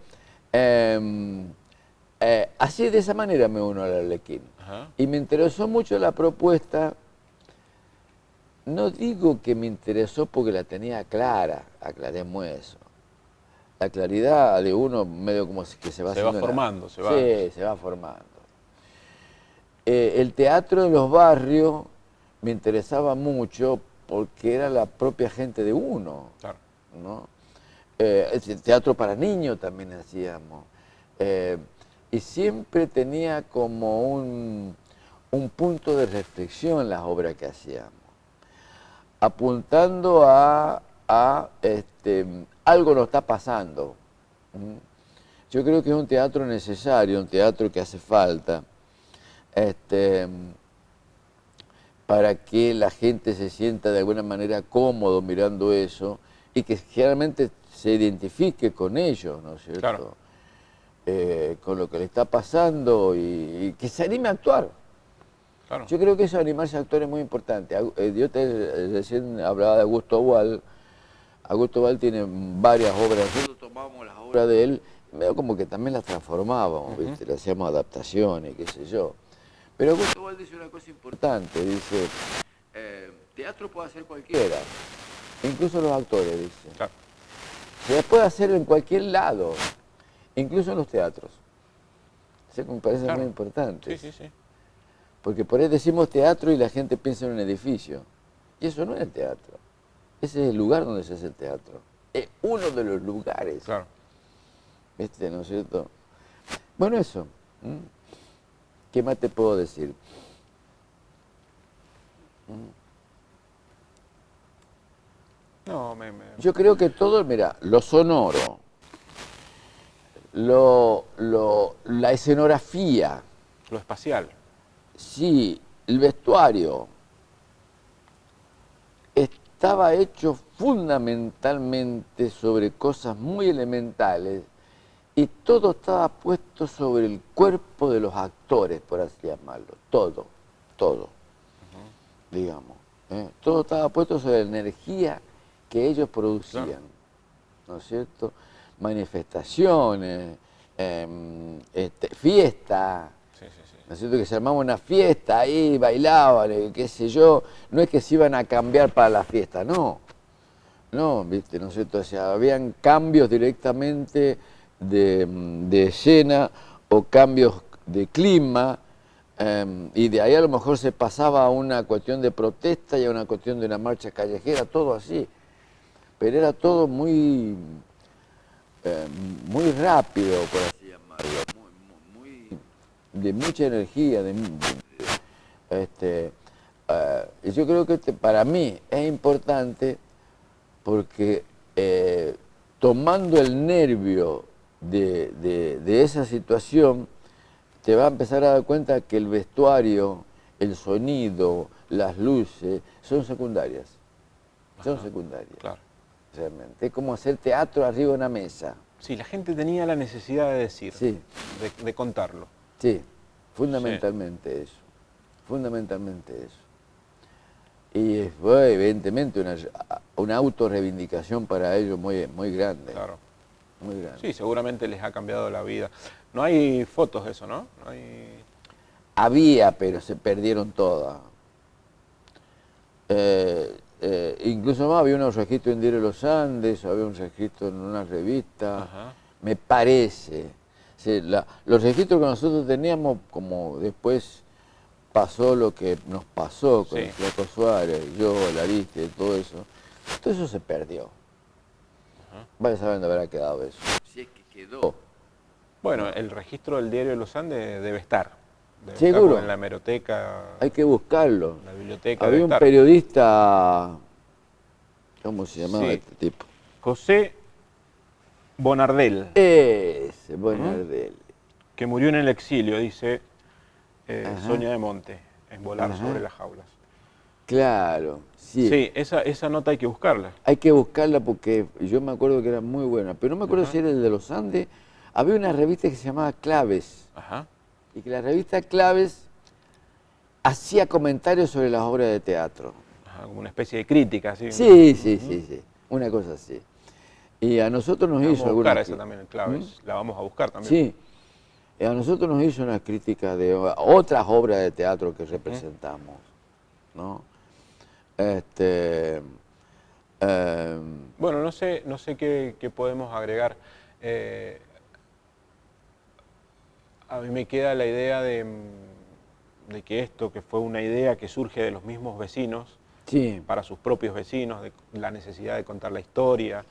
así de esa manera me uno al Arlequín. Y me interesó mucho la propuesta. No digo que me interesó porque la tenía clara, aclaremos eso. La claridad de uno medio como que se va formando. Sí, se va formando. El teatro de los barrios me interesaba mucho porque era la propia gente de uno, Claro. ¿no? El teatro para niños también hacíamos. Y siempre tenía como un punto de reflexión las obras que hacíamos, apuntando a algo nos está pasando. Yo creo que es un teatro necesario, un teatro que hace falta, para que la gente se sienta de alguna manera cómodo mirando eso y que generalmente se identifique con ellos, ¿no es cierto? Claro. Con lo que le está pasando y que se anime a actuar. Claro. Yo creo que eso de animarse a actuar es muy importante. Yo recién hablaba de Augusto Boal. Augusto Boal tiene varias obras. Nosotros tomábamos las obras de él, medio como que también las transformábamos, ¿viste? Le hacíamos adaptaciones, qué sé yo. Pero Augusto Boal dice una cosa importante, dice, teatro puede hacer cualquiera, incluso los actores, dice. Claro. Se puede hacer en cualquier lado, incluso en los teatros. Eso me parece muy importante. Sí, sí, sí. Porque por ahí decimos teatro y la gente piensa en un edificio. Y eso no es el teatro. Ese es el lugar donde se hace el teatro. Es uno de los lugares. Claro. ¿Viste? ¿No es cierto? Bueno, eso. ¿Qué más te puedo decir? No, Yo creo que todo, mira, lo sonoro, la escenografía, lo espacial. sí, el vestuario, estaba hecho fundamentalmente sobre cosas muy elementales y todo estaba puesto sobre el cuerpo de los actores, por así llamarlo, todo, digamos. Todo estaba puesto sobre la energía que ellos producían, ¿no es cierto? Manifestaciones, fiestas, sí, sí, sí. ¿No es cierto? Que se armaba una fiesta ahí, bailaban, qué sé yo. No es que se iban a cambiar para la fiesta, no. No, ¿viste? ¿No es cierto? O sea, habían cambios directamente de escena o cambios de clima, y de ahí a lo mejor se pasaba a una cuestión de protesta y a una cuestión de una marcha callejera, todo así. Pero era todo muy, muy rápido, por así llamarlo, de mucha energía. Y yo creo que para mí es importante porque tomando el nervio de esa situación, te va a empezar a dar cuenta que el vestuario, el sonido, las luces, son secundarias. Son secundarias. Claro. Realmente. Es como hacer teatro arriba de una mesa. Sí, la gente tenía la necesidad de decir, Sí, de contarlo. sí, fundamentalmente eso. Fundamentalmente eso. Y fue evidentemente una autorreivindicación para ellos muy, muy grande. Claro. Muy grande. Sí, seguramente les ha cambiado la vida. No hay fotos de eso, ¿no? No hay... Había, pero se perdieron todas. Incluso más, había unos registros en Diario de los Andes, había un registro en una revista, Ajá. me parece. Sí, los registros que nosotros teníamos, como después pasó lo que nos pasó con Sí. el Flaco Suárez, yo, Lariste, todo eso se perdió. Vaya sabiendo dónde habrá quedado eso. Si es que quedó. Bueno, el registro del Diario de los Andes debe estar. Debe ¿Seguro? estar porque en la hemeroteca, Hay que buscarlo. en la biblioteca Había debe un estar. periodista, ¿cómo se llamaba Sí. este tipo? José Bonardel, Ese, Bonardel. que murió en el exilio, dice Ajá. Sonia de Monte, en Volar Ajá. sobre las jaulas. Claro, sí. Sí, esa nota hay que buscarla. Hay que buscarla porque yo me acuerdo que era muy buena, pero no me acuerdo si era el de los Andes. Había una revista que se llamaba Claves, Ajá. y que la revista Claves hacía comentarios sobre las obras de teatro. Ajá, como una especie de crítica, ¿sí? Sí, sí, sí, sí, una cosa así. Y a nosotros nos Vamos hizo a alguna... buscar esa también en claves. La vamos a buscar también. Sí, y a nosotros nos hizo una crítica de otras obras de teatro que representamos, ¿no? Bueno, no sé qué podemos agregar. A mí me queda la idea de que esto, que fue una idea que surge de los mismos vecinos, Sí, para sus propios vecinos, de la necesidad de contar la historia,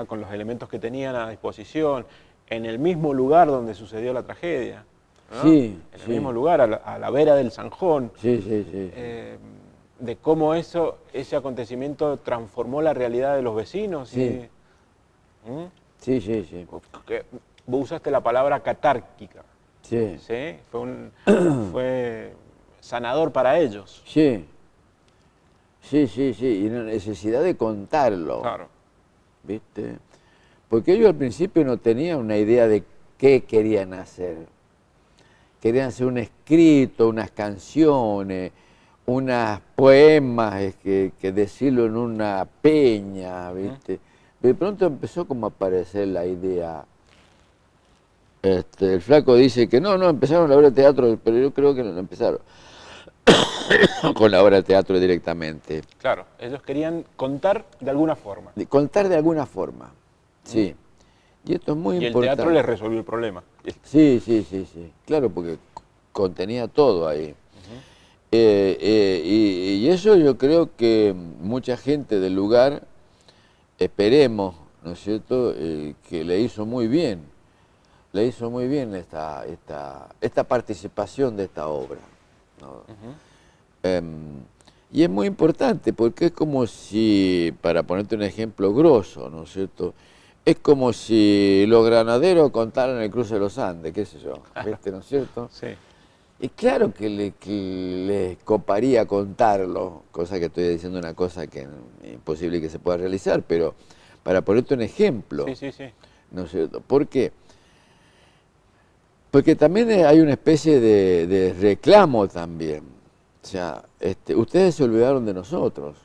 con los elementos que tenían a disposición, en el mismo lugar donde sucedió la tragedia, ¿no? Sí, En el sí. mismo lugar, a la vera del Zanjón, sí, sí, sí. de cómo ese acontecimiento transformó la realidad de los vecinos. Sí. ¿Mm? Sí, sí, sí. Que vos usaste la palabra catárquica, Sí, ¿sí? Fue sanador para ellos. sí. Sí, sí, sí. Y la necesidad de contarlo, Claro. ¿viste? Porque ellos al principio no tenían una idea de qué querían hacer. Querían hacer un escrito, unas canciones, unos poemas, que decirlo en una peña, ¿viste? De pronto empezó como a aparecer la idea. El flaco dice que no, empezaron la obra de teatro, pero yo creo que no empezaron con la obra de teatro directamente. Claro, ellos querían contar de alguna forma. De contar de alguna forma, sí. Y esto es muy Y el importante. teatro les resolvió el problema. Sí, sí, sí, sí. Claro, porque contenía todo ahí. Y eso yo creo que mucha gente del lugar, esperemos, ¿no es cierto?, que le hizo muy bien. Le hizo muy bien esta participación de esta obra, ¿no? Y es muy importante porque es como si, para ponerte un ejemplo grosso, ¿no es cierto?, es como si los granaderos contaran el cruce de los Andes, qué sé yo, ¿viste?, ¿no es cierto? Sí. Y claro que les coparía contarlo, cosa que estoy diciendo una cosa que es imposible que se pueda realizar, pero para ponerte un ejemplo, Sí, sí, sí. ¿no es cierto? ¿Por qué? Porque también hay una especie de reclamo también. O sea, ustedes se olvidaron de nosotros.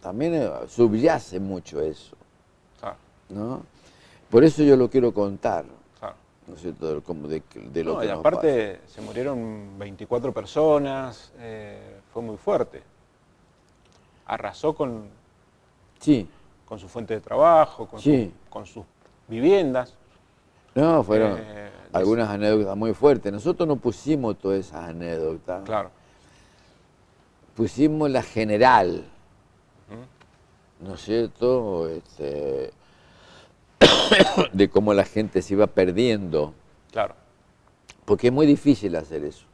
También subyace mucho eso, Claro, ¿no? Por eso yo lo quiero contar. claro. ¿no es cierto?, como de lo No, que y nos aparte se murieron 24 personas, fue muy fuerte. Arrasó pasa. Sí, con su fuente de trabajo, sí. con sus viviendas. No, fueron Eh, des- algunas anécdotas muy fuertes. Nosotros no pusimos todas esas anécdotas, claro. pusimos la general, Ujú, ¿no es cierto?, de cómo la gente se iba perdiendo, claro, porque es muy difícil hacer eso.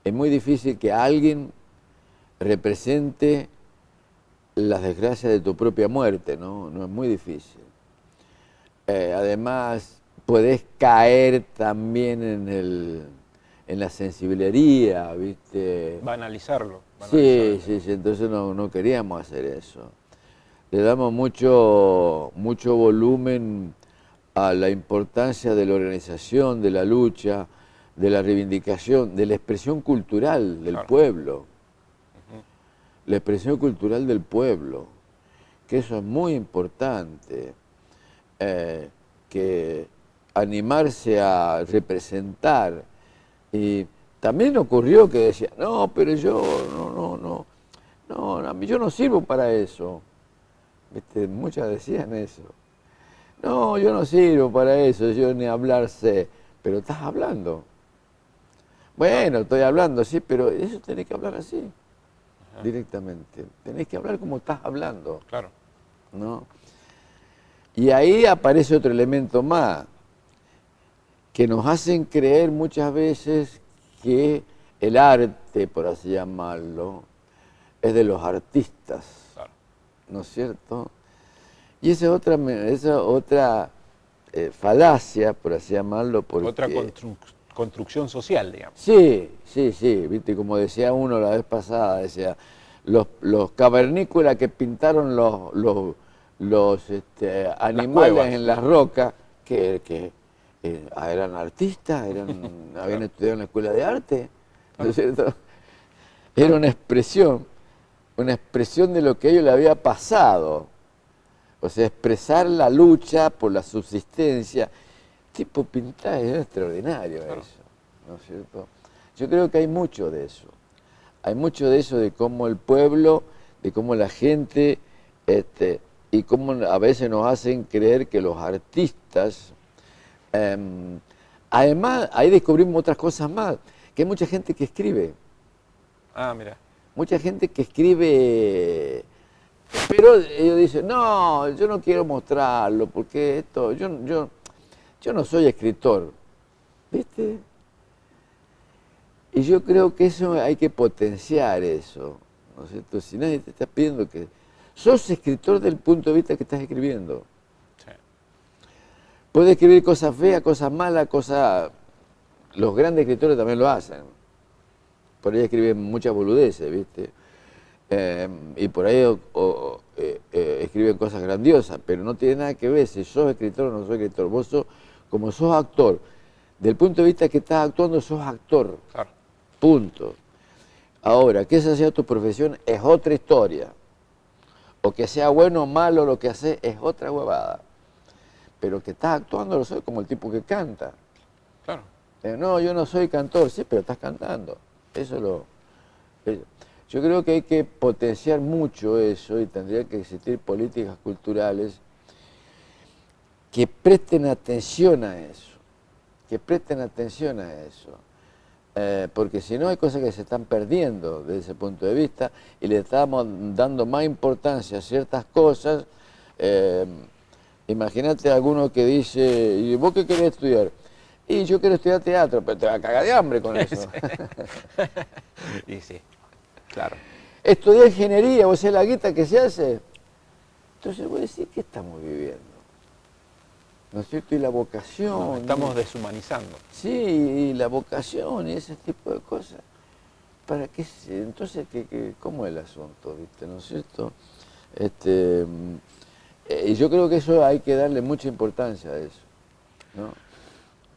Es muy difícil que alguien represente las desgracias de tu propia muerte, ¿no? No es muy difícil. Además, podés caer también en la sensiblería, ¿viste? banalizarlo, banalizar Sí, el tema. sí, sí, entonces no queríamos hacer eso. Le damos mucho volumen a la importancia de la organización, de la lucha, de la reivindicación, de la expresión cultural del Claro. pueblo, Ujú, la expresión cultural del pueblo, que eso es muy importante, que animarse a representar. Y también ocurrió que decía, no, pero yo no, a mí yo no sirvo para eso. ¿Viste? Muchas decían eso. No, yo no sirvo para eso, yo ni hablar sé. Pero estás hablando. claro. Bueno, estoy hablando, sí, pero eso tenés que hablar así, Ajá, directamente. Tenés que hablar como estás hablando, claro. ¿no? Y ahí aparece otro elemento más, que nos hacen creer muchas veces que el arte, por así llamarlo, es de los artistas, Claro. ¿no es cierto? Y esa otra falacia, por así llamarlo, Otra porque construcción social, digamos. sí, sí, sí, viste, como decía uno la vez pasada, decía, los cavernícolas que pintaron los Las animales cuevas. en las rocas, que eran artistas, habían Claro, estudiado en la escuela de arte, ¿no claro, es cierto? Era una expresión de lo que a ellos le había pasado. O sea, expresar la lucha por la subsistencia. Tipo pintar, es extraordinario claro. eso, ¿no es cierto? Yo creo que hay mucho de eso. Hay mucho de eso de cómo el pueblo, de cómo la gente, y cómo a veces nos hacen creer que los artistas, em, además, ahí descubrimos otras cosas más, que hay mucha gente que escribe. Ah, mira. Mucha gente que escribe, pero ellos dicen, no, yo no quiero mostrarlo, porque yo no soy escritor, ¿viste? Y yo creo que eso hay que potenciar eso, ¿no es cierto? Si nadie te está pidiendo que... Sos escritor del punto de vista que estás escribiendo. Sí, Puedes escribir cosas feas, cosas malas, cosas... Los grandes escritores también lo hacen. Por ahí escriben muchas boludeces, ¿viste? Y por ahí escriben cosas grandiosas, pero no tiene nada que ver si sos escritor o no sos escritor. Vos sos, como sos actor, del punto de vista que estás actuando, sos actor. claro. Punto. Ahora, que esa sea tu profesión es otra historia. O que sea bueno o malo lo que haces es otra huevada. Pero que estás actuando lo soy como el tipo que canta. Claro. No, yo no soy cantor, sí, pero estás cantando. Eso eh, yo creo que hay que potenciar mucho eso y tendría que existir políticas culturales que presten atención a eso, que presten atención a eso. Porque si no hay cosas que se están perdiendo desde ese punto de vista y le estamos dando más importancia a ciertas cosas. eh, Imagínate a alguno que dice, ¿y vos qué querés estudiar? Y yo quiero estudiar teatro, pero te va a cagar de hambre con eso. Y sí, claro. Estudiar ingeniería, vos sabés la guita que se hace. Entonces vos decís, ¿qué estamos viviendo? ¿No es cierto? Y la Nos vocación. estamos deshumanizando. Sí, y la vocación y ese tipo de cosas. ¿Para qué? Entonces, ¿cómo es el asunto? ¿Viste? ¿No es cierto? Y yo creo que eso hay que darle mucha importancia a eso, ¿no?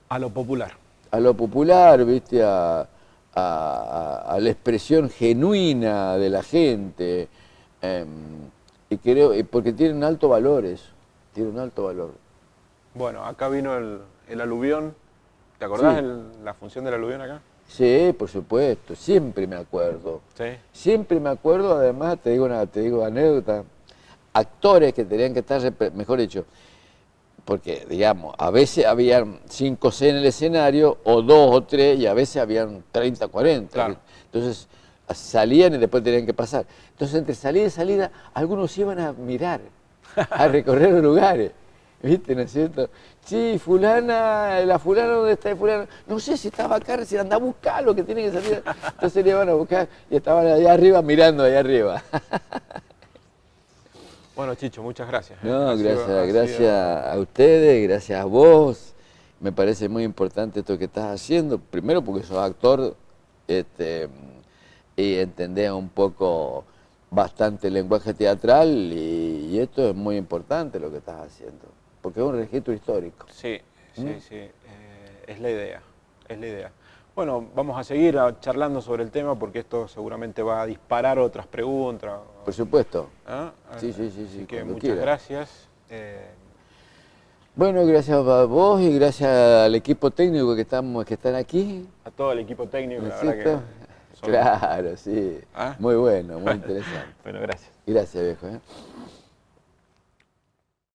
A lo popular. A lo popular, ¿viste? A la expresión genuina de la gente. Y creo, porque tiene un alto valor eso, tiene un alto valor. Bueno, acá vino el aluvión. ¿Te acordás Sí. la función del aluvión acá? Sí, por supuesto, siempre me acuerdo. Sí. Siempre me acuerdo, además, te digo anécdota, actores que tenían que estar, mejor dicho, porque, digamos, a veces habían 5 o 6 en el escenario, o 2 o 3, y a veces habían 30, 40. Claro. Entonces, salían y después tenían que pasar. Entonces, entre salida y salida, algunos iban a mirar, a recorrer los lugares. ¿Viste, no es cierto? Sí, fulana, la fulana, ¿dónde está el fulano? No sé si estaba acá, recién anda a buscar lo que tiene que salir. Entonces le iban a buscar y estaban allá arriba mirando allá arriba. Bueno, Chicho, muchas gracias. No, Ha sido- ha gracias sido- a ustedes, gracias a vos. Me parece muy importante esto que estás haciendo. Primero porque sos actor y entendés un poco bastante el lenguaje teatral y esto es muy importante lo que estás haciendo. Porque es un registro histórico. Sí, sí, sí. Es la idea, es la idea. Bueno, vamos a seguir charlando sobre el tema porque esto seguramente va a disparar otras preguntas. Por supuesto. ¿Ah? Sí, sí, Así que cuando muchas quiera. gracias. Bueno, gracias a vos y gracias al equipo técnico que están aquí. A todo el equipo técnico, ¿No la es verdad cierto? que son- Claro, sí. ¿Ah? Muy bueno, muy interesante. Bueno, gracias. Gracias, viejo.